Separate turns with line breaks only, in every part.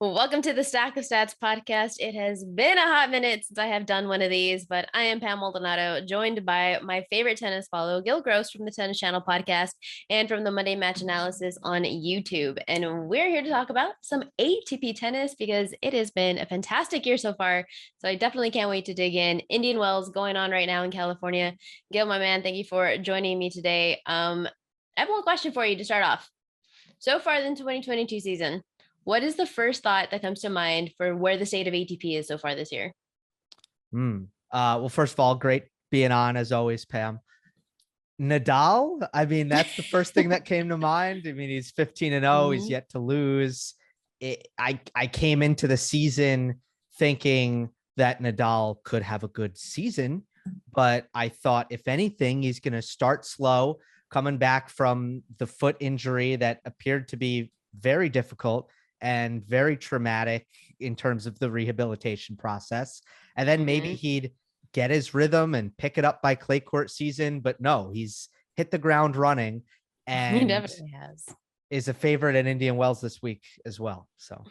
Well, welcome to the Stack of Stats podcast. It has been a hot minute since I have done one of these, but I am Pam Maldonado, joined by my favorite tennis follow, Gill Gross from the Tennis Channel podcast and from the Monday Match Analysis on YouTube. And we're here to talk about some ATP tennis because it has been a fantastic year so far. So I definitely can't wait to dig in. Indian Wells going on right now in California. Gill, my man, thank you for joining me today. I have one question for you to start off. So far in the 2022 season, what is the first thought that comes to mind for where the state of ATP is so far this year?
Well, first of all, great being on as always, Pam. Nadal, I mean, that's the first thing that came to mind. I mean, he's 15-0. He's yet to lose. I came into the season thinking that Nadal could have a good season, but I thought, if anything, he's going to start slow, coming back from the foot injury that appeared to be very difficult and very traumatic in terms of the rehabilitation process. And then maybe he'd get his rhythm and pick it up by clay court season. But no, he's hit the ground running and
he definitely has.
Is a favorite at Indian Wells this week as well. So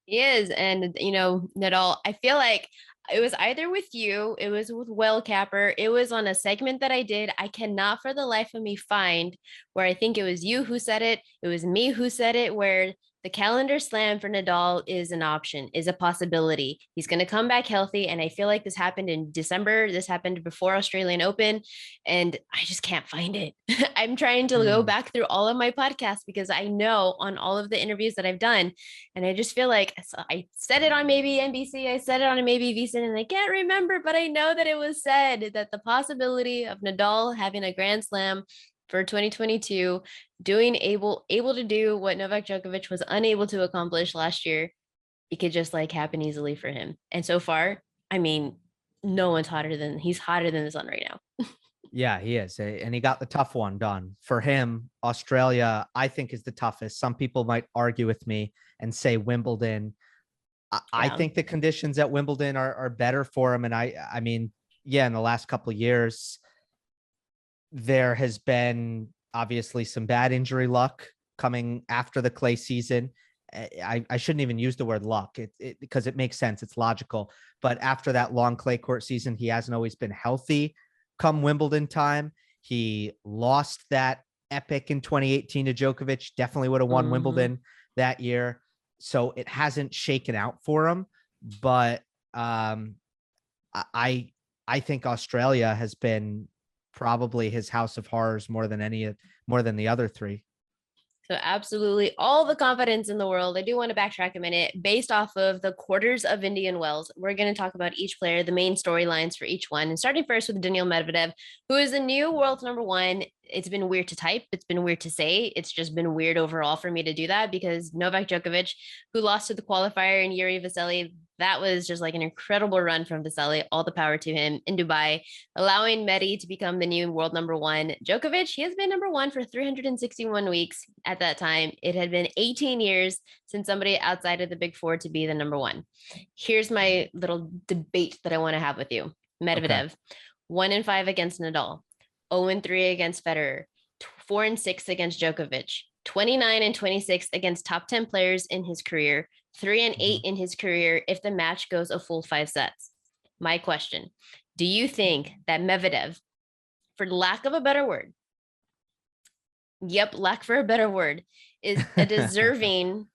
he is. And, you know, Nadal, I feel like it was either with you, it was with Will Capper, it was on a segment that I did. I cannot for the life of me find where I think it was you who said it. It was me who said it, where the calendar slam for Nadal is an option, is a possibility. He's going to come back healthy. And I feel like this happened in December. This happened before Australian Open. And I just can't find it. I'm trying to go back through all of my podcasts because I know on all of the interviews that I've done. And I just feel like I said it on maybe NBC. I said it on maybe VSiN, and I can't remember, but I know that it was said that the possibility of Nadal having a Grand Slam for 2022, able to do what Novak Djokovic was unable to accomplish last year, it could just like happen easily for him. And so far, I mean, no one's he's hotter than the sun right now.
Yeah, he is. And he got the tough one done. For him, Australia, I think, is the toughest. Some people might argue with me and say Wimbledon. I think the conditions at Wimbledon are better for him. And I mean, yeah, in the last couple of years, there has been obviously some bad injury luck coming after the clay season. I shouldn't even use the word luck because it makes sense. It's logical. But after that long clay court season, he hasn't always been healthy come Wimbledon time. He lost that epic in 2018 to Djokovic, definitely would have won Wimbledon that year. So it hasn't shaken out for him. But I think Australia has been probably his house of horrors more than the other three.
So absolutely all the confidence in the world. I do want to backtrack a minute. Based off of the quarters of Indian Wells, we're going to talk about each player, the main storylines for each one. And starting first with Daniil Medvedev, who is the new world number one. It's been weird to type. It's been weird to say. It's just been weird overall for me to do that because Novak Djokovic, who lost to the qualifier in Yuri Vasily, that was just like an incredible run from Vasily. All the power to him in Dubai, allowing Medi to become the new world number one. Djokovic, he has been number one for 361 weeks. At that time, it had been 18 years since somebody outside of the big four to be the number one. Here's my little debate that I want to have with you. Medvedev, 1-5 against Nadal, 0-3 against Federer, 4-6 against Djokovic, 29-26 against top 10 players in his career, 3-8 in his career if the match goes a full 5 sets. My question, do you think that Medvedev, for lack of a better word, is a deserving,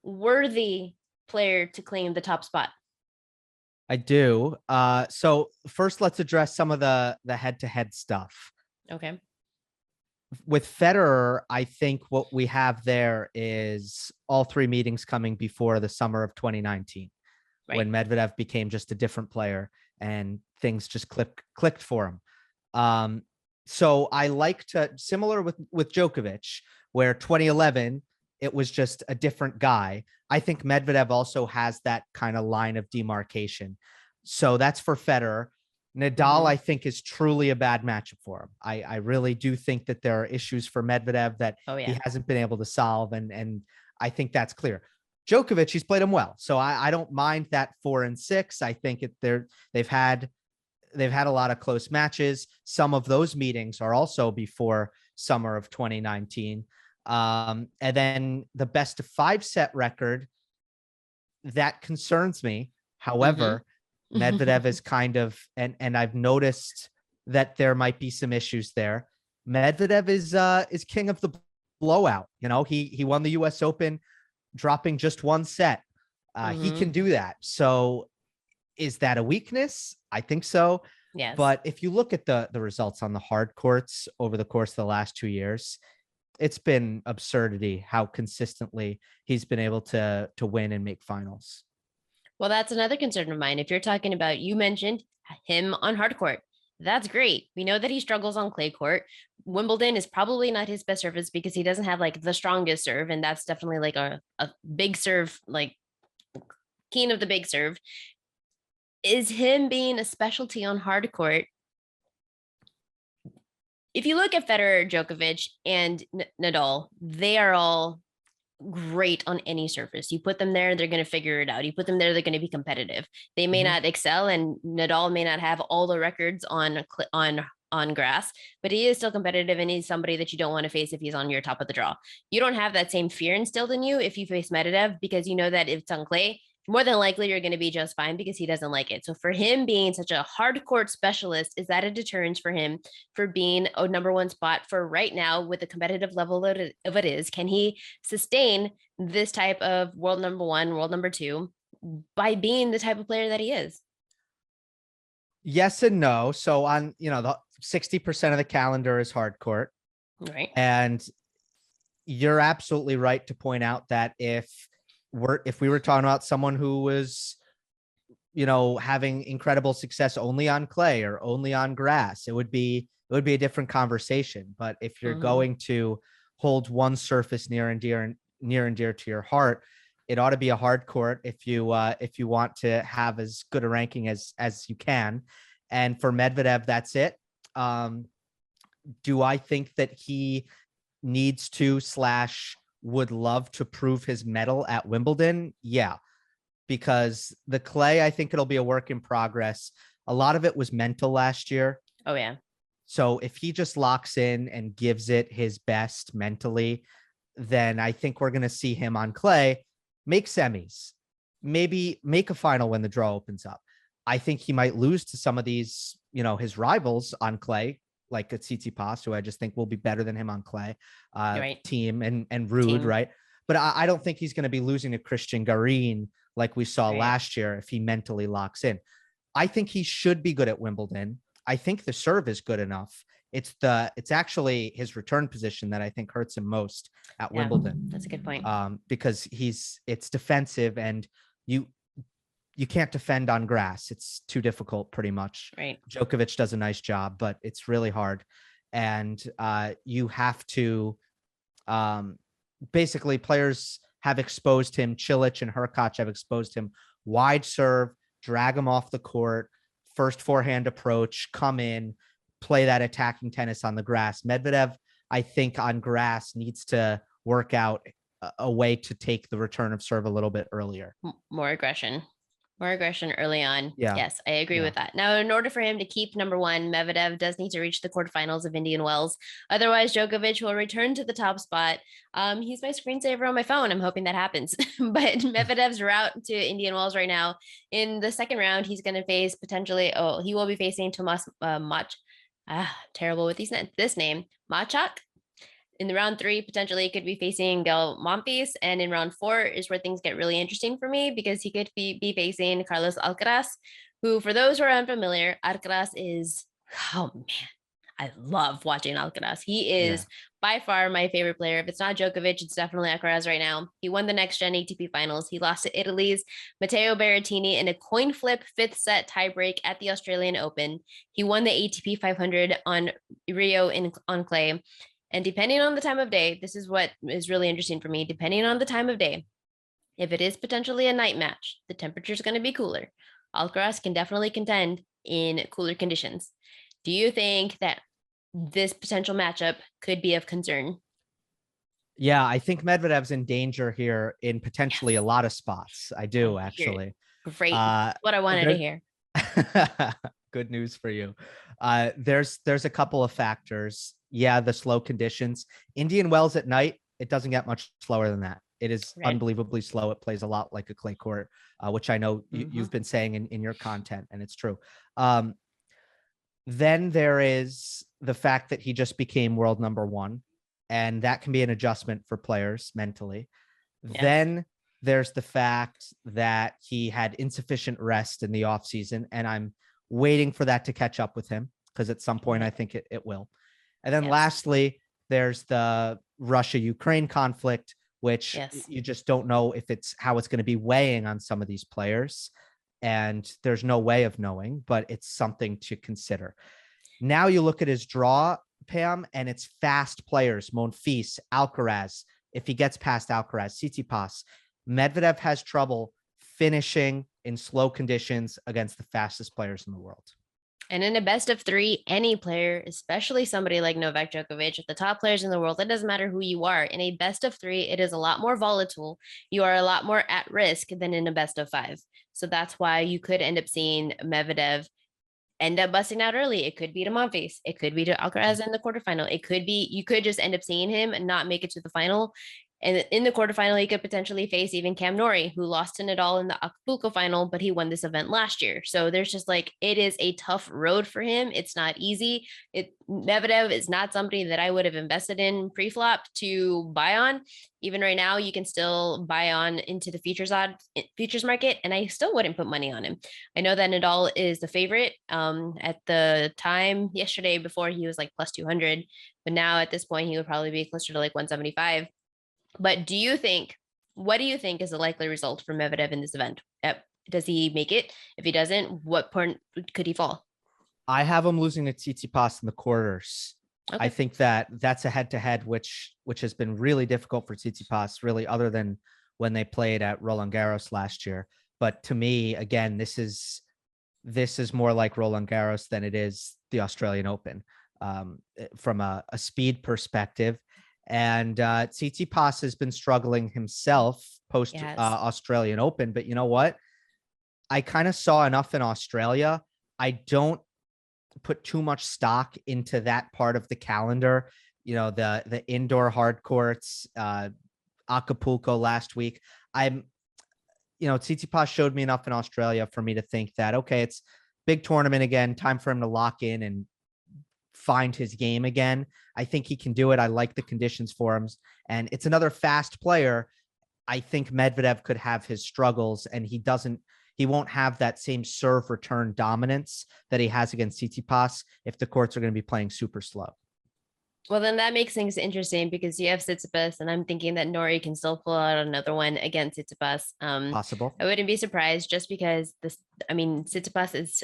worthy player to claim the top spot?
I do. So first, let's address some of the head-to-head stuff.
Okay.
With Federer, I think what we have there is all three meetings coming before the summer of 2019, when Medvedev became just a different player and things just clicked for him. So I like to, similar with Djokovic, where 2011, it was just a different guy. I think Medvedev also has that kind of line of demarcation. So that's for Federer. Nadal, I think, is truly a bad matchup for him. I really do think that there are issues for Medvedev that he hasn't been able to solve. And I think that's clear. Djokovic, he's played him well. So I don't mind that 4-6. I think they've had a lot of close matches. Some of those meetings are also before summer of 2019. And then the best of 5 set record, that concerns me. However, Medvedev is kind of, and I've noticed that there might be some issues there. Medvedev is king of the blowout. You know, he won the US Open dropping just 1 set. He can do that. So is that a weakness? I think so.
Yes.
But if you look at the results on the hard courts over the course of the last 2 years, it's been absurdity how consistently he's been able to win and make finals.
Well, that's another concern of mine. If you're talking about, you mentioned him on hard court. That's great. We know that he struggles on clay court. Wimbledon is probably not his best surface because he doesn't have like the strongest serve. And that's definitely like a big serve, like king of the big serve. Is him being a specialty on hard court? If you look at Federer, Djokovic, and Nadal, they are all great on any surface. You put them there, they're going to figure it out. You put them there, they're going to be competitive. They may not excel, and Nadal may not have all the records on grass, but he is still competitive, and he's somebody that you don't want to face if he's on your top of the draw. You don't have that same fear instilled in you if you face Medvedev, because you know that if it's on clay, more than likely you're going to be just fine because he doesn't like it. So for him being such a hard court specialist, is that a deterrence for him for being a number 1 spot for right now with the competitive level of it is? Can he sustain this type of world number 1, world number 2 by being the type of player that he is?
Yes and no. So on, the 60% of the calendar is hard court.
Right.
And you're absolutely right to point out that if we were talking about someone who was, having incredible success only on clay or only on grass, it would be a different conversation. But if you're going to hold one surface near and dear to your heart, it ought to be a hard court if you want to have as good a ranking as you can. And for Medvedev, that's it. Do I think that he needs to / would love to prove his mettle at Wimbledon? Yeah, because the clay, I think it'll be a work in progress. A lot of it was mental last year.
Oh yeah.
So if he just locks in and gives it his best mentally, then I think we're going to see him on clay make semis, maybe make a final when the draw opens up. I think he might lose to some of these, his rivals on clay, like a Tsitsipas, who I just think will be better than him on clay,
right.
Team and Rude, right? But I don't think he's going to be losing to Christian Garin like we saw last year if he mentally locks in. I think he should be good at Wimbledon. I think the serve is good enough. It's actually his return position that I think hurts him most at Wimbledon.
That's a good point.
Because it's defensive, and you can't defend on grass. It's too difficult pretty much.
Right.
Djokovic does a nice job, but it's really hard. And you have to basically, players have exposed him. Cilic and Hurkacz have exposed him. Wide serve, drag him off the court, first forehand approach, come in, play that attacking tennis on the grass. Medvedev, I think on grass, needs to work out a way to take the return of serve a little bit earlier.
More aggression early on.
Yeah.
Yes, I agree with that. Now, in order for him to keep number 1, Medvedev does need to reach the quarterfinals of Indian Wells. Otherwise, Djokovic will return to the top spot. He's my screensaver on my phone. I'm hoping that happens. But Medvedev's route to Indian Wells right now, in the second round, he's going to face potentially, he will be facing Tomas terrible with this name, Machak. In the round 3, potentially he could be facing Gael Monfils. And in round 4 is where things get really interesting for me, because he could be facing Carlos Alcaraz, who, for those who are unfamiliar, Alcaraz is, oh man, I love watching Alcaraz. He is by far my favorite player. If it's not Djokovic, it's definitely Alcaraz right now. He won the next gen ATP finals. He lost to Italy's Matteo Berrettini in a coin flip 5th set tiebreak at the Australian Open. He won the ATP 500 on Rio on clay. And depending on the time of day, this is what is really interesting for me. Depending on the time of day, if it is potentially a night match, the temperature is going to be cooler. Alcaraz can definitely contend in cooler conditions. Do you think that this potential matchup could be of concern?
Yeah, I think Medvedev's in danger here in potentially a lot of spots. I do, actually.
Great. What I wanted to hear.
Good news for you. There's a couple of factors. yeah, the slow conditions. Indian Wells at night, it doesn't get much slower than that. It is
Right.
unbelievably slow. It plays a lot like a clay court, which I know you've been saying in your content, and it's true. Then there is the fact that he just became world number one, and that can be an adjustment for players mentally.
Yes.
Then there's the fact that he had insufficient rest in the offseason, and I'm waiting for that to catch up with him because at some point I think it will. And then lastly, there's the Russia-Ukraine conflict, which you just don't know if it's how it's going to be weighing on some of these players. And there's no way of knowing, but it's something to consider. Now you look at his draw, Pam, and it's fast players, Monfils, Alcaraz. If he gets past Alcaraz, Tsitsipas, Medvedev has trouble finishing in slow conditions against the fastest players in the world.
And in a best of three, any player, especially somebody like Novak Djokovic, the top players in the world, it doesn't matter who you are. In a best of three, it is a lot more volatile. You are a lot more at risk than in a best of five. So that's why you could end up seeing Medvedev end up busting out early. It could be to Monfils. It could be to Alcaraz in the quarterfinal. It could be, you could just end up seeing him and not make it to the final. And in the quarterfinal, he could potentially face even Cam Norrie, who lost to Nadal in the Acapulco final, but he won this event last year. So there's just like, it is a tough road for him. It's not easy. Medvedev is not somebody that I would have invested in pre-flop to buy on. Even right now, you can still buy on into the futures market, and I still wouldn't put money on him. I know that Nadal is the favorite. At the time yesterday, before he was like plus 200, but now at this point, he would probably be closer to like 175. But what do you think is the likely result for Medvedev in this event? Does he make it? If he doesn't, what point could he fall?
I have him losing to Tsitsipas in the quarters. Okay. I think that's a head-to-head, which has been really difficult for Tsitsipas, really, other than when they played at Roland Garros last year. But to me, again, this is more like Roland Garros than it is the Australian Open from a speed perspective. And Tsitsipas has been struggling himself post Australian Open. But you know what? I kind of saw enough in Australia. I don't put too much stock into that part of the calendar. You know, the indoor hard courts, Acapulco last week. Tsitsipas showed me enough in Australia for me to think that, okay, it's big tournament again, time for him to lock in and find his game again. I think he can do it. I like the conditions for him. And it's another fast player. I think Medvedev could have his struggles, and he won't have that same serve return dominance that he has against Tsitsipas if the courts are going to be playing super slow.
Well, then that makes things interesting because you have Tsitsipas, and I'm thinking that Norrie can still pull out another one against Tsitsipas.
Possible.
I wouldn't be surprised just because Tsitsipas is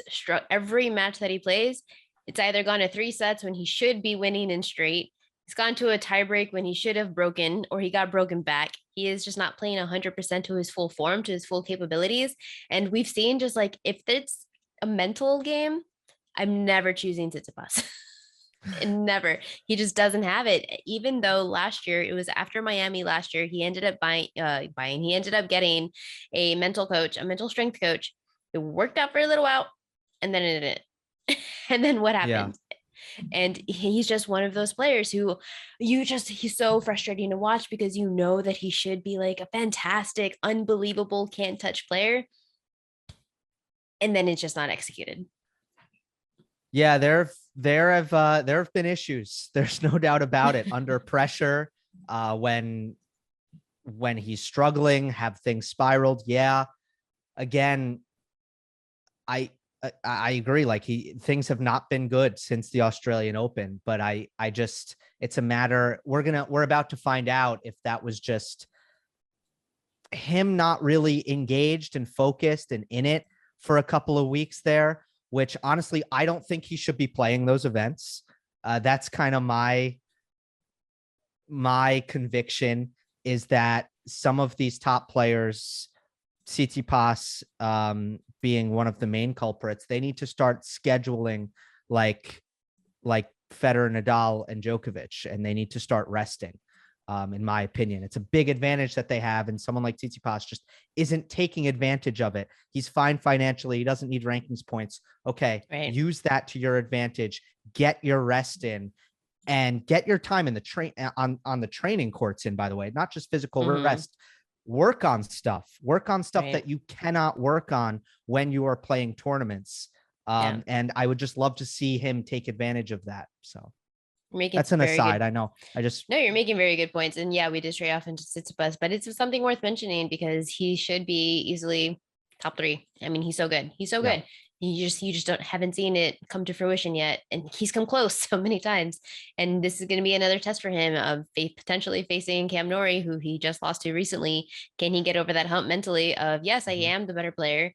every match that he plays. It's either gone to 3 sets when he should be winning in straight. He's gone to a tiebreak when he should have broken, or he got broken back. He is just not playing 100% to his full form, to his full capabilities. And we've seen just like, if it's a mental game, I'm never choosing Tsitsipas. Never. He just doesn't have it. Even though last year, it was after Miami last year, he ended up he ended up getting a mental coach, a mental strength coach. It worked out for a little while, and then it didn't. And then what happened? Yeah. And he's just one of those players who he's so frustrating to watch because you know that he should be like a fantastic, unbelievable, can't touch player. And then it's just not executed.
Yeah, there have been issues. There's no doubt about it. Under pressure, when he's struggling, have things spiraled. Yeah. Again, I agree. Like things have not been good since the Australian Open, but it's a matter, we're about to find out if that was just him not really engaged and focused and in it for a couple of weeks there, which honestly, I don't think he should be playing those events. That's kind of my conviction, is that some of these top players, Tsitsipas being one of the main culprits, they need to start scheduling like Federer, Nadal, and Djokovic, and they need to start resting. In my opinion, it's a big advantage that they have, and someone like Tsitsipas just isn't taking advantage of it. He's fine financially. He doesn't need rankings points. Okay, right. Use that to your advantage. Get your rest in. and get your time in the on the training courts in, by the way, not just physical
Mhm.
rest. Work on stuff
Right.
that you cannot work on when you are playing tournaments.
Yeah.
And I would just love to see him take advantage of that. So
You're making
that's
some
an
very
aside.
good.
I know.
No, you're making very good points. And yeah, we did stray off into Tsitsipas, but it's something worth mentioning because he should be easily top three. I mean, he's so good. He's so
Yeah.
good. You just don't haven't seen it come to fruition yet. And he's come close so many times. And this is going to be another test for him of potentially facing Cam Norrie, who he just lost to recently. Can he get over that hump mentally of, yes, I am the better player.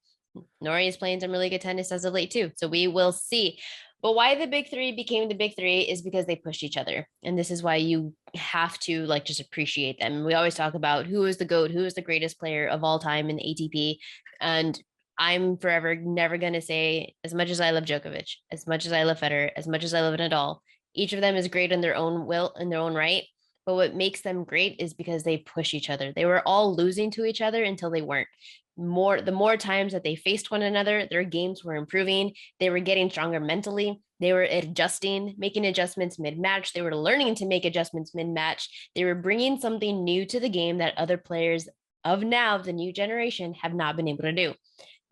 Norrie is playing some really good tennis as of late too. So we will see. But why the big three became the big three is because they pushed each other. And this is why you have to like just appreciate them. We always talk about who is the GOAT, who is the greatest player of all time in the ATP. And I'm forever never going to say, as much as I love Djokovic, as much as I love Federer, as much as I love Nadal, each of them is great in their own will, in their own right. But what makes them great is because they push each other. They were all losing to each other until they weren't. The more times that they faced one another, their games were improving. They were getting stronger mentally. They were adjusting, making adjustments mid-match. They were learning to make adjustments mid-match. They were bringing something new to the game that other players of now, the new generation, have not been able to do.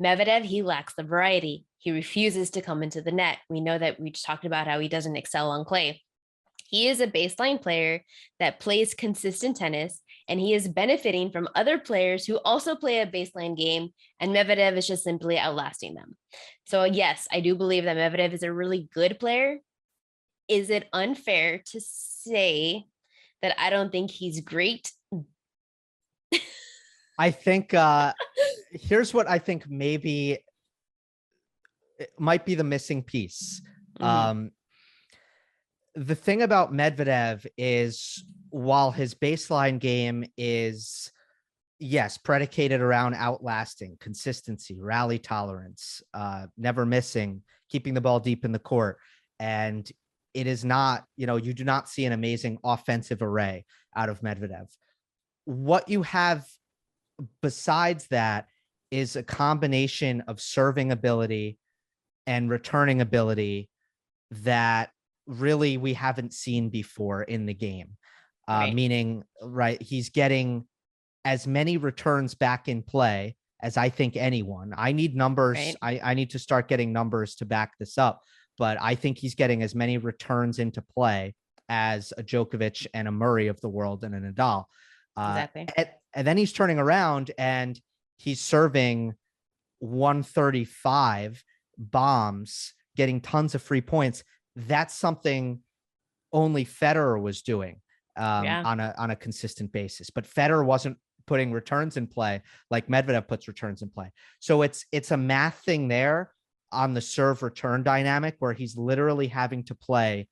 Medvedev, he lacks the variety. He refuses to come into the net. We know that we just talked about how he doesn't excel on clay. He is a baseline player that plays consistent tennis, and he is benefiting from other players who also play a baseline game, and Medvedev is just simply outlasting them. So, yes, I do believe that Medvedev is a really good player. Is it unfair to say that I don't think he's great?
I think here's what I think maybe it might be the missing piece.
Mhm.
The thing about Medvedev is while his baseline game is, yes, predicated around outlasting, consistency, rally tolerance, never missing, keeping the ball deep in the court. And it is not, you do not see an amazing offensive array out of Medvedev. What you have besides that is a combination of serving ability and returning ability that really we haven't seen before in the game.
Right.
Meaning, right, he's getting as many returns back in play as I think anyone. I need numbers.
Right.
I need to start getting numbers to back this up, but I think he's getting as many returns into play as a Djokovic and a Murray of the world and a Nadal.
Exactly.
And then he's turning around and he's serving 135 bombs, getting tons of free points. That's something only Federer was doing
Yeah.
on a consistent basis. But Federer wasn't putting returns in play like Medvedev puts returns in play. So it's a math thing there on the serve return dynamic where he's literally having to play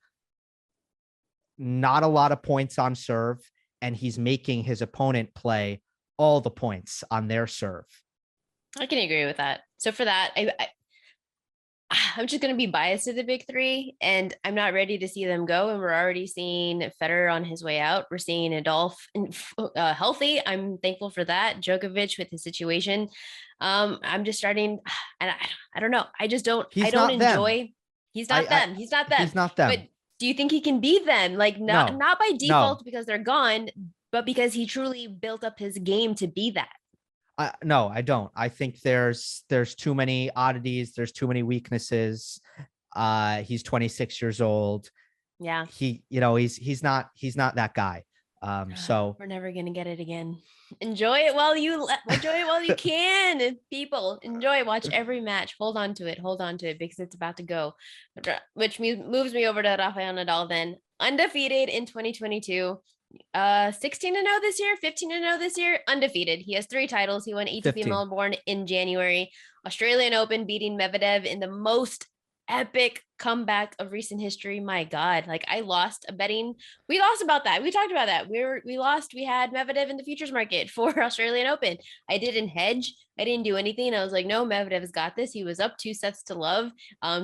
not a lot of points on serve, and he's making his opponent play all the points on their serve.
I can agree with that. So for that, I'm just going to be biased to the big three, and I'm not ready to see them go. And we're already seeing Federer on his way out. We're seeing Nadal healthy. I'm thankful for that. Djokovic with his situation. I'm just starting, and I don't know. I just don't. I
He's
don't
not them.
enjoy. He's not
I
them. He's not them.
He's not
But
them.
do you think he can be them? Like not
No,
not by
no.
default because they're gone, but because he truly built up his game to be that.
No, I don't. I think there's too many oddities. There's too many weaknesses. He's 26 years old.
Yeah.
He's not that guy. So
We're never gonna get it again. Enjoy it while you can. People enjoy. Watch every match. Hold on to it. Hold on to it because it's about to go. Which moves me over to Rafael Nadal. Then undefeated in 2022. 16-0 this year, 15-0 this year, undefeated. He has 3 titles. He won ATP
15.
Melbourne in January, Australian Open, beating Medvedev in the most epic comeback of recent history. My God, like I lost a betting. We lost about that. We talked about that. We lost. We had Medvedev in the futures market for Australian Open. I didn't hedge. I didn't do anything. I was like, no, Medvedev's got this. He was up 2-0.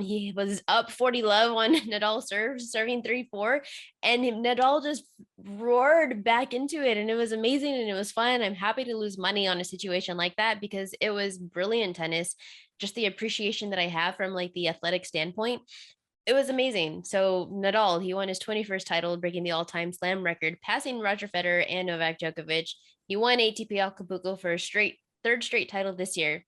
He was up 40-love on Nadal serving 3-4, and Nadal just roared back into it, and it was amazing and it was fun. I'm happy to lose money on a situation like that because it was brilliant tennis. Just the appreciation that I have from like the athletic standpoint. It was amazing. So Nadal, he won his 21st title, breaking the all-time slam record, passing Roger Federer and Novak Djokovic. He won ATP Acapulco for a third straight title this year.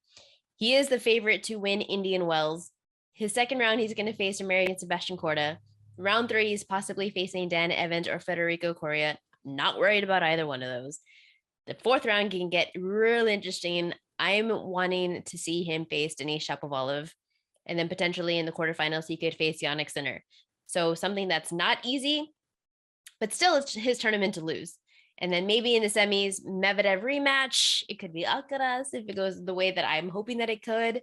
He is the favorite to win Indian Wells. His second round, he's going to face American Sebastian Corda. Round 3, he's possibly facing Dan Evans or Federico Coria. Not worried about either one of those. The fourth round can get really interesting. I'm wanting to see him face Denis Shapovalov, and then potentially in the quarterfinals, he could face Yannick Sinner. So something that's not easy, but still it's his tournament to lose. And then maybe in the semis, Medvedev rematch. It could be Alcaraz if it goes the way that I'm hoping that it could.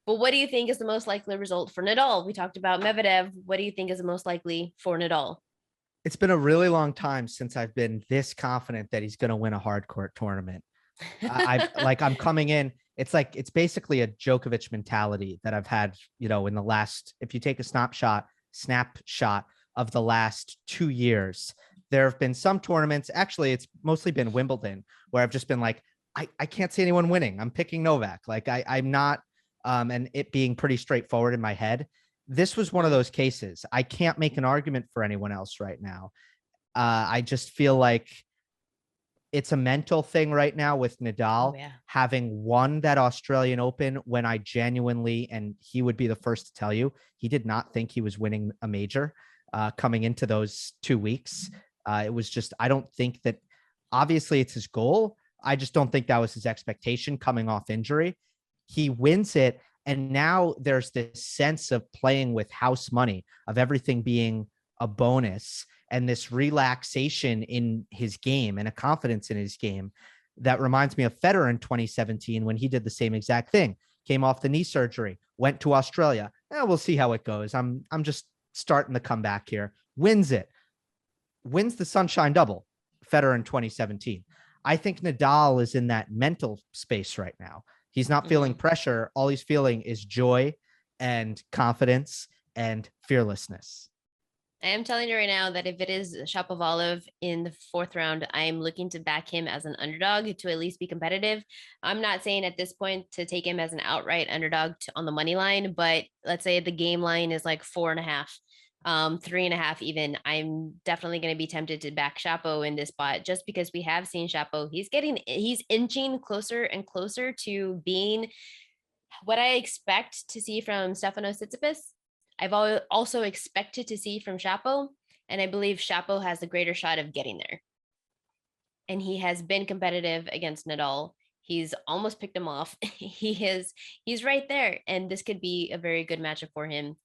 But what do you think is the most likely result for Nadal? We talked about Medvedev. What do you think is the most likely for Nadal?
It's been a really long time since I've been this confident that he's going to win a hard court tournament. I'm coming in. It's basically a Djokovic mentality that I've had, in the last, if you take a snapshot of the last 2 years, there have been some tournaments. Actually, it's mostly been Wimbledon where I've just been like, I can't see anyone winning. I'm picking Novak. I'm not, and it being pretty straightforward in my head. This was one of those cases. I can't make an argument for anyone else right now. I just feel like it's a mental thing right now with Nadal having won that Australian Open when I genuinely, and he would be the first to tell you, he did not think he was winning a major coming into those 2 weeks. It was just, I don't think that, obviously it's his goal. I just don't think that was his expectation coming off injury. He wins it. And now there's this sense of playing with house money, of everything being a bonus, and this relaxation in his game and a confidence in his game that reminds me of Federer in 2017 when he did the same exact thing. Came off the knee surgery, went to Australia. We'll see how it goes. I'm just starting the comeback here. Wins it. Wins the Sunshine Double, Federer in 2017. I think Nadal is in that mental space right now. He's not feeling pressure. All he's feeling is joy and confidence and fearlessness.
I am telling you right now that if it is Shapovalov in the fourth round, I am looking to back him as an underdog to at least be competitive. I'm not saying at this point to take him as an outright underdog on the money line, but let's say the game line is like 4.5, 3.5 even. I'm definitely going to be tempted to back Chapo in this spot just because we have seen Chapo. He's inching closer and closer to being what I expect to see from Stefanos Tsitsipas. I've also expected to see from Chapo, and I believe Chapo has a greater shot of getting there. And he has been competitive against Nadal. He's almost picked him off. He's right there, and this could be a very good matchup for him.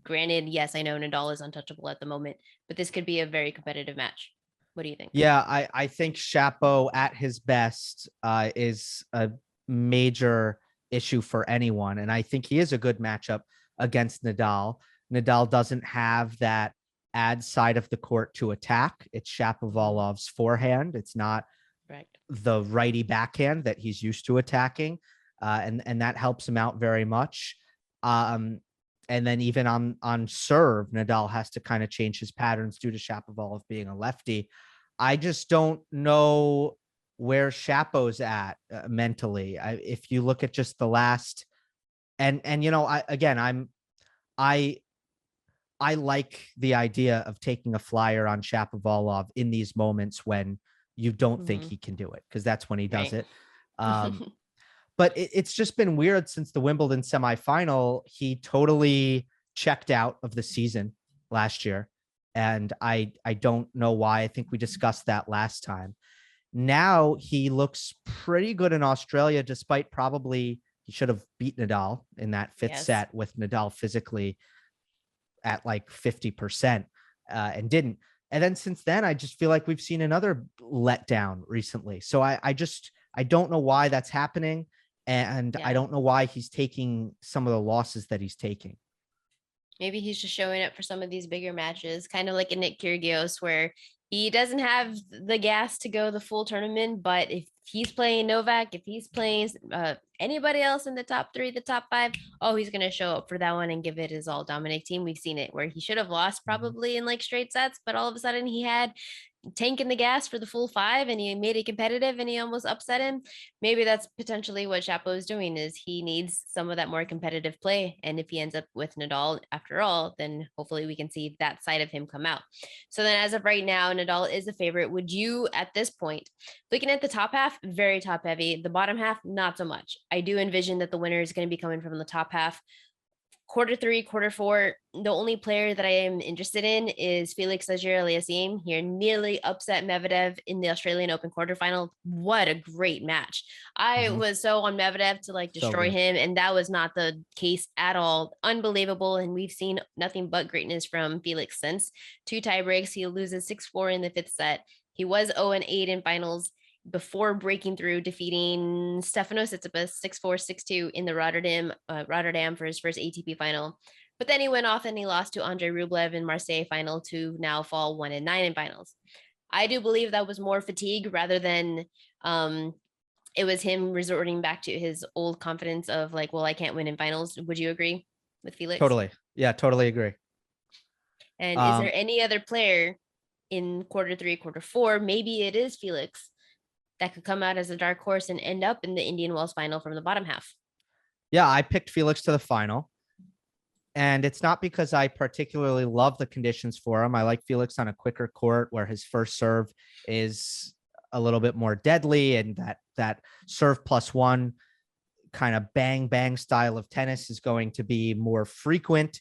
Granted, yes, I know Nadal is untouchable at the moment, but this could be a very competitive match. What do you think?
Yeah, I think Chapo at his best is a major issue for anyone, and I think he is a good matchup against Nadal. Nadal doesn't have that ad side of the court to attack. It's Shapovalov's forehand. It's not the righty backhand that he's used to attacking, and that helps him out very much. And then even on serve, Nadal has to kind of change his patterns due to Shapovalov being a lefty. I just don't know where Chapo's at mentally. If you look at just the last. And I like the idea of taking a flyer on Shapovalov in these moments when you don't think he can do it, because that's when he does it. But it's just been weird since the Wimbledon semifinal. He totally checked out of the season last year, and I don't know why. I think we discussed that last time. Now he looks pretty good in Australia, despite probably. He should have beat Nadal in that fifth set with Nadal physically at like 50% and didn't. And then since then, I just feel like we've seen another letdown recently. So I don't know why that's happening. And I don't know why he's taking some of the losses that he's taking.
Maybe he's just showing up for some of these bigger matches, kind of like a Nick Kyrgios, where he doesn't have the gas to go the full tournament. But if he's playing Novak, if he's playing anybody else in the top 3, the top 5, he's going to show up for that one and give it his all. Dominic Thiem, we've seen it where he should have lost probably in like straight sets, but all of a sudden he had tanking the gas for the full 5 and he made it competitive and he almost upset him. Maybe that's potentially what Chapo is doing, is he needs some of that more competitive play. And if he ends up with Nadal after all, then hopefully we can see that side of him come out. So then as of right now, Nadal is the favorite. Would you, at this point, looking at the top half, very top heavy, the bottom half, not so much. I do envision that the winner is going to be coming from the top half. Quarter 3, quarter 4, the only player that I am interested in is Felix Auger-Aliassime. He nearly upset Medvedev in the Australian Open quarterfinal. What a great match. I was so on Medvedev to like
So
destroy
good.
him, and that was not the case at all. Unbelievable. And we've seen nothing but greatness from Felix since. 2 tie breaks. He loses 6-4 in the 5th set. He was 0-8 in finals before breaking through, defeating Stefanos Tsitsipas 6-4, 6-2 in the Rotterdam for his first ATP final. But then he went off and he lost to Andre Rublev in Marseille final to now fall 1-9 in finals. I do believe that was more fatigue rather than it was him resorting back to his old confidence of like, well, I can't win in finals. Would you agree with Felix?
Totally. Yeah, totally agree.
And is there any other player in quarter 3, quarter 4? Maybe it is Felix that could come out as a dark horse and end up in the Indian Wells final from the bottom half.
Yeah, I picked Felix to the final. And it's not because I particularly love the conditions for him. I like Felix on a quicker court where his first serve is a little bit more deadly, and that serve +1 kind of bang bang style of tennis is going to be more frequent.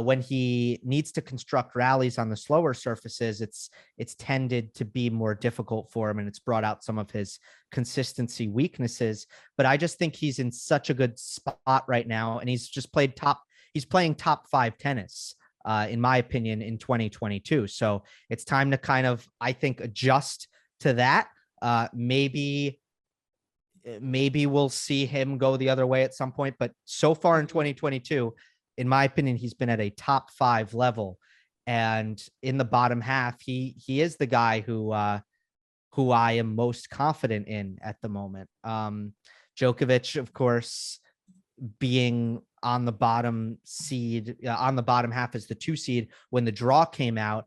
When he needs to construct rallies on the slower surfaces, it's tended to be more difficult for him, and it's brought out some of his consistency weaknesses. But I just think he's in such a good spot right now, and he's playing top 5 tennis, in my opinion, in 2022. So it's time to kind of, I think, adjust to that. Maybe we'll see him go the other way at some point, but so far in 2022, in my opinion, he's been at a top 5 level, and in the bottom half, he is the guy who I am most confident in at the moment. Djokovic, of course, being on the bottom half as the 2 seed when the draw came out,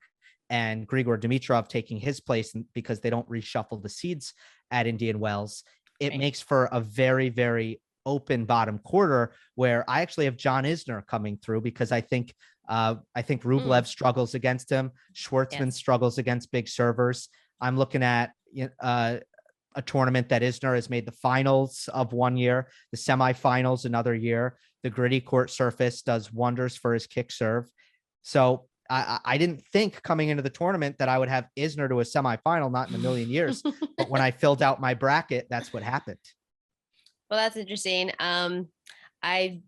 and Grigor Dimitrov taking his place because they don't reshuffle the seeds at Indian Wells. It makes for a very, very open bottom quarter where I actually have John Isner coming through, because I think Rublev struggles against him. Schwartzman struggles against big servers. I'm looking at a tournament that Isner has made the finals of one year, the semifinals another year. The gritty court surface does wonders for his kick serve. So I didn't think coming into the tournament that I would have Isner to a semifinal, not in a million years. But when I filled out my bracket, that's what happened.
Well, that's interesting. I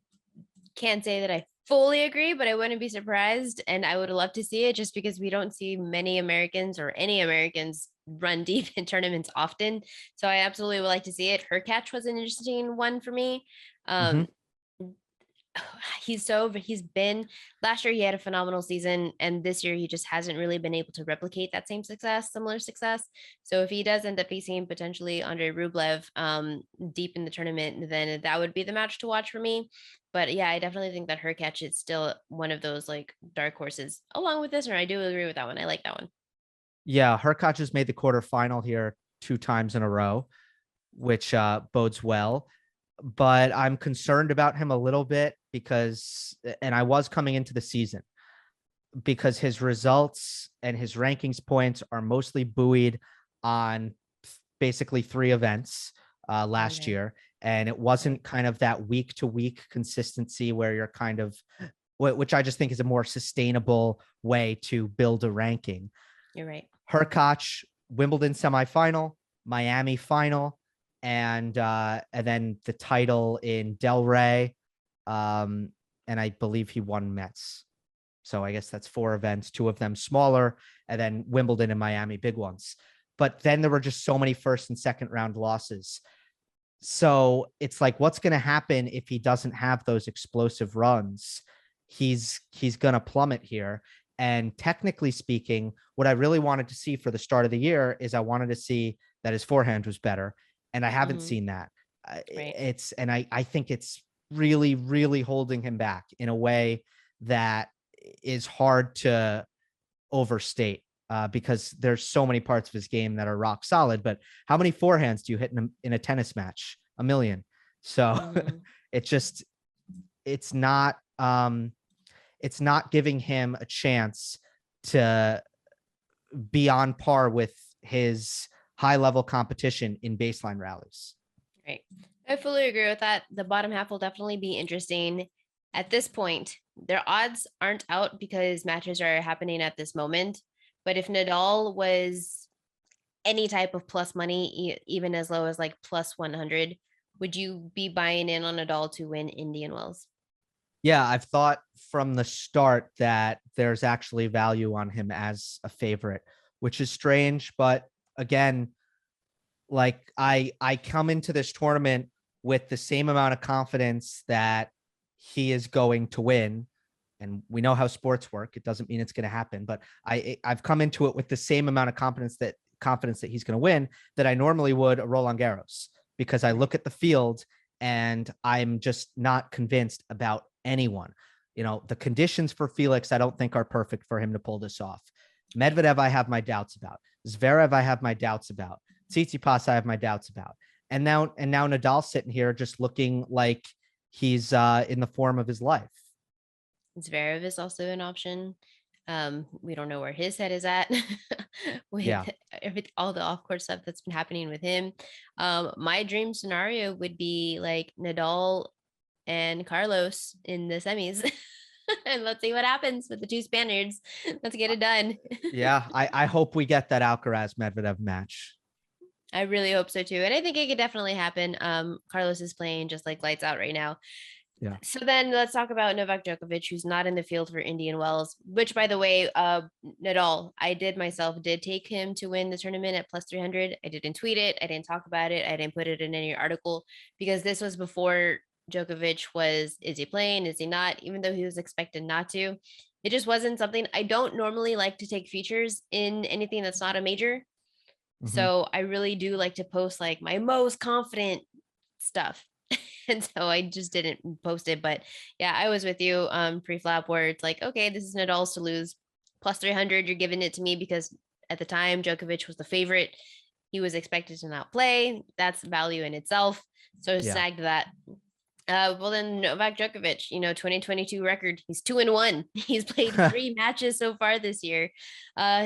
can't say that I fully agree, but I wouldn't be surprised. And I would love to see it, just because we don't see many Americans or any Americans run deep in tournaments often. So I absolutely would like to see it. Hurkacz was an interesting one for me. He's been, last year he had a phenomenal season, and this year he just hasn't really been able to replicate that similar success. So if he does end up facing potentially Andre Rublev deep in the tournament, then that would be the match to watch for me. But yeah, I definitely think that Hurkacz is still one of those like dark horses along with this, or I do agree with that one. I like that one.
Yeah, Hurkacz has made the quarterfinal here 2 times in a row, which bodes well. But I'm concerned about him a little bit and I was coming into the season, because his results and his rankings points are mostly buoyed on basically 3 events last year. And it wasn't kind of that week to week consistency where you're kind of, which I just think is a more sustainable way to build a ranking.
You're right.
Hurkacz, Wimbledon semifinal, Miami final, and then the title in Delray. And I believe he won Metz. So I guess that's 4 events, 2 of them smaller, and then Wimbledon and Miami, big ones. But then there were just so many first and second round losses. So it's like, what's going to happen if he doesn't have those explosive runs? He's going to plummet here. And technically speaking, what I really wanted to see for the start of the year is I wanted to see that his forehand was better. And I haven't seen that. I think it's really, really holding him back in a way that is hard to overstate. because there's so many parts of his game that are rock solid. But how many forehands do you hit in a tennis match? A million. So it's not giving him a chance to be on par with his high level competition in baseline rallies.
Right. I fully agree with that. The bottom half will definitely be interesting. At this point, their odds aren't out because matches are happening at this moment. But if Nadal was any type of plus money, even as low as like plus 100, would you be buying in on Nadal to win Indian Wells?
Yeah, I've thought from the start that there's actually value on him as a favorite, which is strange. But again, like I come into this tournament with the same amount of confidence that he is going to win. And we know how sports work. It doesn't mean it's going to happen, but I've come into it with the same amount of confidence that he's going to win that I normally would a Roland Garros, because I look at the field and I'm just not convinced about anyone. You know, the conditions for Felix, I don't think are perfect for him to pull this off. Medvedev, I have my doubts about. Zverev, I have my doubts about. Tsitsipas, I have my doubts about. And now Nadal sitting here just looking like he's in the form of his life.
Zverev is also an option. We don't know where his head is at with all the off-court stuff that's been happening with him. My dream scenario would be like Nadal and Carlos in the semis. And let's see what happens with the two Spaniards. Let's get it done.
Yeah, I hope we get that Alcaraz Medvedev match.
I really hope so too. And I think it could definitely happen. Carlos is playing just like lights out right now.
Yeah.
So then let's talk about Novak Djokovic, who's not in the field for Indian Wells, which by the way, Nadal, I did take him to win the tournament at plus 300. I didn't tweet it. I didn't talk about it. I didn't put it in any article because this was before Djokovic is he playing? Is he not? Even though he was expected not to, it just wasn't something. I don't normally like to take features in anything that's not a major. So I really do like to post like my most confident stuff. And so I just didn't post it. But yeah, I was with you pre-flop where it's like, okay, this is Nadal's to lose. Plus 300, you're giving it to me because at the time Djokovic was the favorite. He was expected to not play. That's value in itself. So snagged that. Well then Novak Djokovic, 2022 record, he's 2-1. He's played 3 matches so far this year.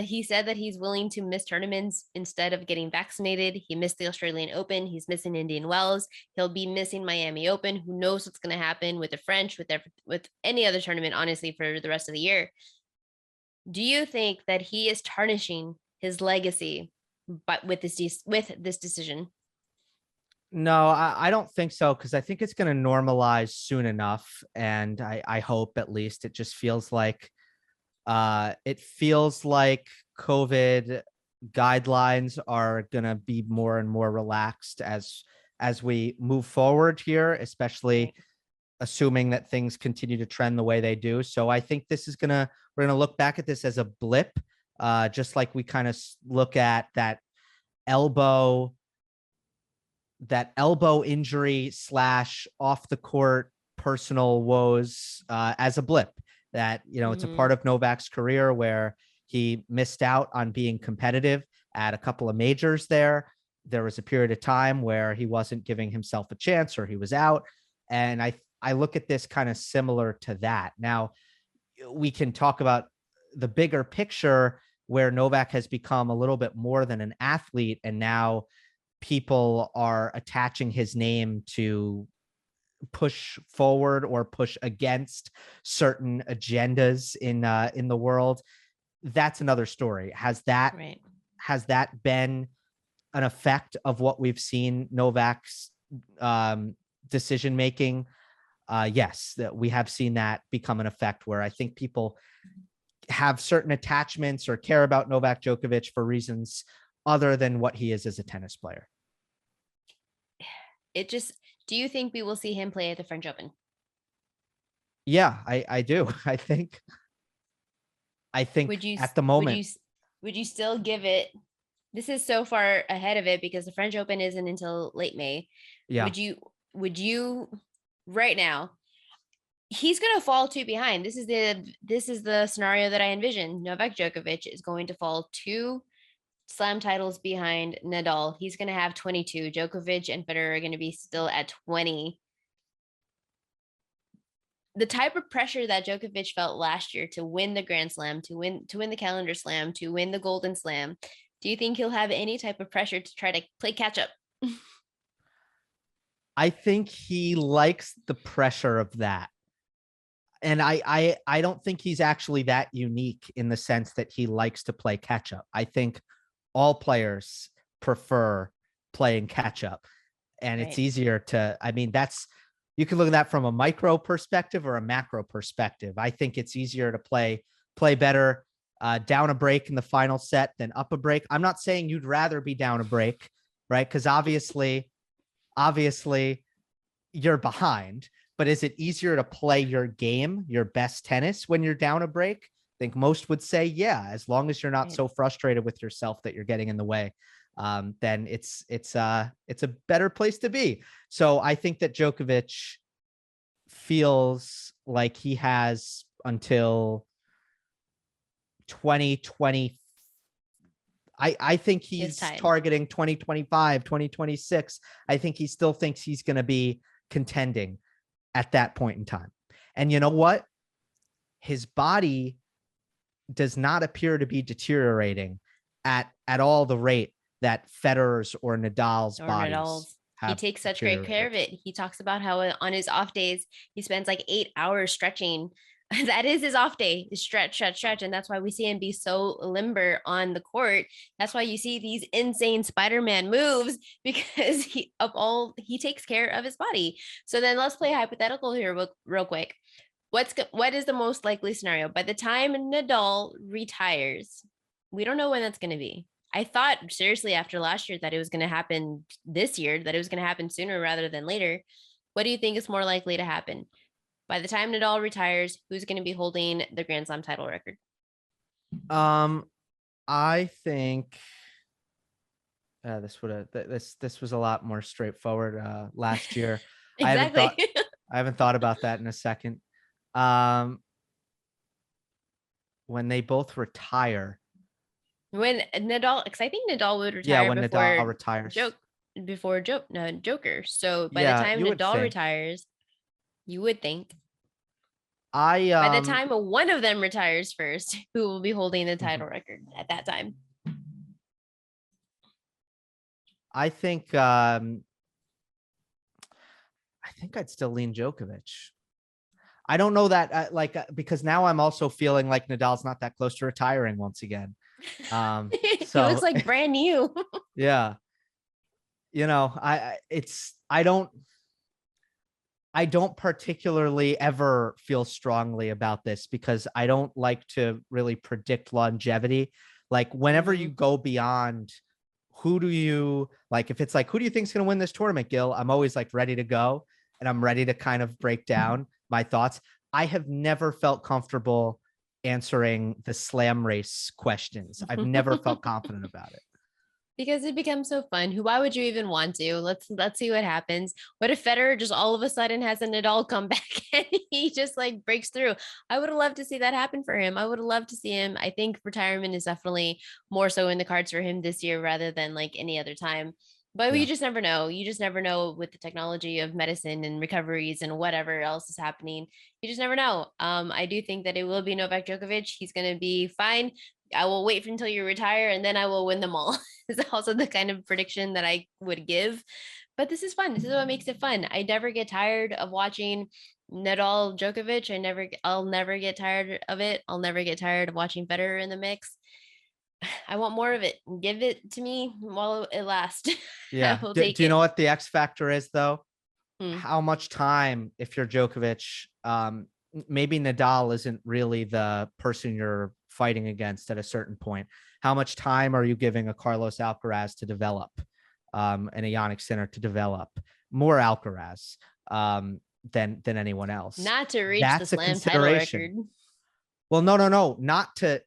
He said that he's willing to miss tournaments instead of getting vaccinated. He missed the Australian Open. He's missing Indian Wells. He'll be missing Miami Open. Who knows what's going to happen with the French, with any other tournament, honestly, for the rest of the year. Do you think that he is tarnishing his legacy but with this decision?
No, I don't think so, because I think it's going to normalize soon enough. And I hope at least it just feels like COVID guidelines are going to be more and more relaxed as we move forward here, especially assuming that things continue to trend the way they do. So I think we're going to look back at this as a blip, just like we kind of look at that elbow injury / off the court personal woes as a blip. That, it's a part of Novak's career where he missed out on being competitive at a couple of majors there. There was a period of time where he wasn't giving himself a chance or he was out. And I look at this kind of similar to that. Now, we can talk about the bigger picture where Novak has become a little bit more than an athlete, and now people are attaching his name to push forward or push against certain agendas in the world. That's another story. Has that been an effect of what we've seen Novak's decision making? Yes, that we have seen that become an effect where I think people have certain attachments or care about Novak Djokovic for reasons other than what he is as a tennis player.
Do you think we will see him play at the French Open?
Yeah, I do. I think at the moment,
would you still give it? This is so far ahead of it because the French Open isn't until late May.
Yeah.
Would you right now, he's going to fall two behind. This is the scenario that I envision. Novak Djokovic is going to fall two slam titles behind Nadal. He's going to have 22. Djokovic and Federer are going to be still at 20. The type of pressure that Djokovic felt last year to win the Grand Slam, to win the Calendar Slam, to win the Golden Slam, do you think he'll have any type of pressure to try to play catch up?
I think he likes the pressure of that. And I don't think he's actually that unique in the sense that he likes to play catch up. I think all players prefer playing catch up, and it's easier to, I mean, you can look at that from a micro perspective or a macro perspective. I think it's easier to play better down a break in the final set than up a break. I'm not saying you'd rather be down a break, right? Because obviously you're behind, but is it easier to play your game, your best tennis when you're down a break? I think most would say, yeah, as long as you're not so frustrated with yourself that you're getting in the way, then it's a better place to be. So I think that Djokovic feels like he has until 2020. I think he's targeting 2025, 2026. I think he still thinks he's going to be contending at that point in time. And you know what? His body does not appear to be deteriorating at all the rate that Federer's or Nadal's bodies have.
He takes such great care of it. He talks about how on his off days, he spends like 8 hours stretching. That is his off day, is stretch. And that's why we see him be so limber on the court. That's why you see these insane Spider-Man moves, because he takes care of his body. So then let's play hypothetical here real quick. What is the most likely scenario? By the time Nadal retires, we don't know when that's going to be. I thought seriously after last year that it was going to happen this year, that it was going to happen sooner rather than later. What do you think is more likely to happen? By the time Nadal retires, who's going to be holding the Grand Slam title record?
I think this was a lot more straightforward last year.
Exactly.
I haven't thought about that in a second. When they both retire.
When Nadal, because I think Nadal would retire
when Nadal retires.
Joker. So by the time Nadal retires, you would think. By the time one of them retires first, who will be holding the title record at that time?
I think I'd still lean Djokovic. I don't know that because now I'm also feeling like Nadal's not that close to retiring once again. So
he looks like brand new.
Yeah. I don't particularly ever feel strongly about this because I don't like to really predict longevity. Like whenever you go beyond, who do you like? If it's like, who do you think is going to win this tournament, Gill? I'm always like ready to go, and I'm ready to kind of break down my thoughts. I have never felt comfortable answering the slam race questions. I've never felt confident about it.
Because it becomes so fun. Why would you even want to? Let's see what happens. What if Federer just all of a sudden has a Nadal come back and he just like breaks through? I would have loved to see that happen for him. I would have loved to see him. I think retirement is definitely more so in the cards for him this year rather than like any other time. But you just never know. You just never know with the technology of medicine and recoveries and whatever else is happening. You just never know. I do think that it will be Novak Djokovic. He's going to be fine. I will wait until you retire and then I will win them all. Is also the kind of prediction that I would give. But this is fun. This is what makes it fun. I never get tired of watching Nadal Djokovic. I'll never get tired of it. I'll never get tired of watching Federer in the mix. I want more of it. Give it to me while it lasts.
Yeah. Do you know what the X factor is though? How much time, if you're Djokovic, maybe Nadal isn't really the person you're fighting against at a certain point. How much time are you giving a Carlos Alcaraz to develop, and a Jannik Sinner to develop more Alcaraz than anyone else?
Not to reach the slam title record.
Well, no, not to.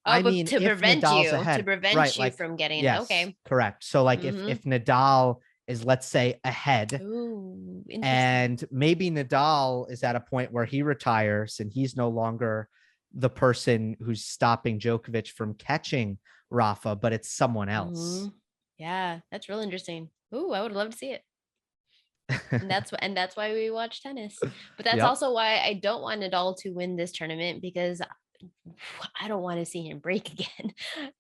I mean,
to prevent you from getting.
yes,
okay,
correct. So like if Nadal is, let's say, ahead.
Ooh, interesting.
And maybe Nadal is at a point where he retires and he's no longer the person who's stopping Djokovic from catching Rafa, but it's someone else.
Yeah, that's real interesting. Ooh, I would love to see it. And that's why we watch tennis. But that's also why I don't want Nadal to win this tournament, because I don't want to see him break again.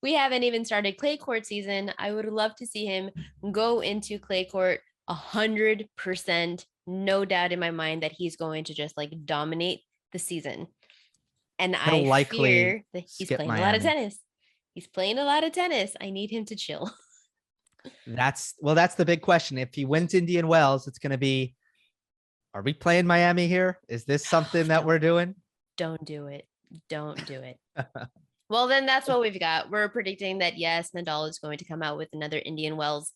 We haven't even started clay court season. I would love to see him go into clay court 100%, no doubt in my mind that he's going to just like dominate the season. And I fear that he's playing a lot of tennis. He's playing a lot of tennis. I need him to chill.
That's the big question. If he wins Indian Wells, it's going to be, are we playing Miami here? Is this something that we're doing?
Don't do it. Don't do it. Well, then that's what we've got. We're predicting that, yes, Nadal is going to come out with another Indian Wells.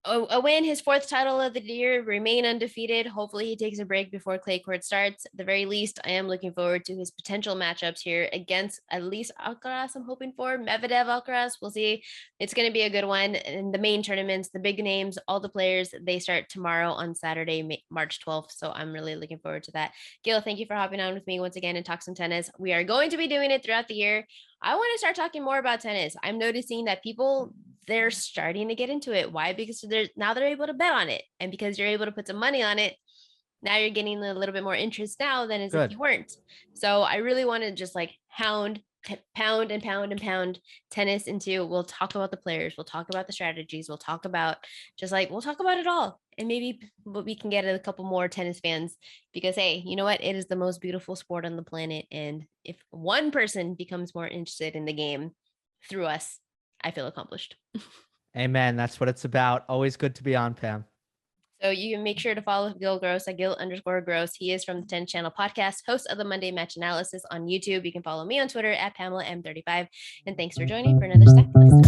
A win, his fourth title of the year, remain undefeated. Hopefully he takes a break before clay court starts. At the very least, I am looking forward to his potential matchups here against at least Alcaraz. I'm hoping for Medvedev, Alcaraz. We'll see. It's going to be a good one. And the main tournaments, the big names, all the players, they start tomorrow on Saturday, March 12th. So I'm really looking forward to that. Gill, thank you for hopping on with me once again and talk some tennis. We are going to be doing it throughout the year. I want to start talking more about tennis. I'm noticing that people, they're starting to get into it. Why? Because they're able to bet on it. And because you're able to put some money on it, now you're getting a little bit more interest now than as if you weren't. So I really want to just like pound and pound tennis into, we'll talk about the players, we'll talk about the strategies, we'll talk about it all. And maybe we can get a couple more tennis fans, because hey, you know what? It is the most beautiful sport on the planet. And if one person becomes more interested in the game through us, I feel accomplished.
Amen. That's what it's about. Always good to be on, Pam.
So you can make sure to follow Gill Gross at Gill_Gross. He is from the 10 Channel Podcast, host of the Monday Match Analysis on YouTube. You can follow me on Twitter at Pamela M35. And thanks for joining for another Stack.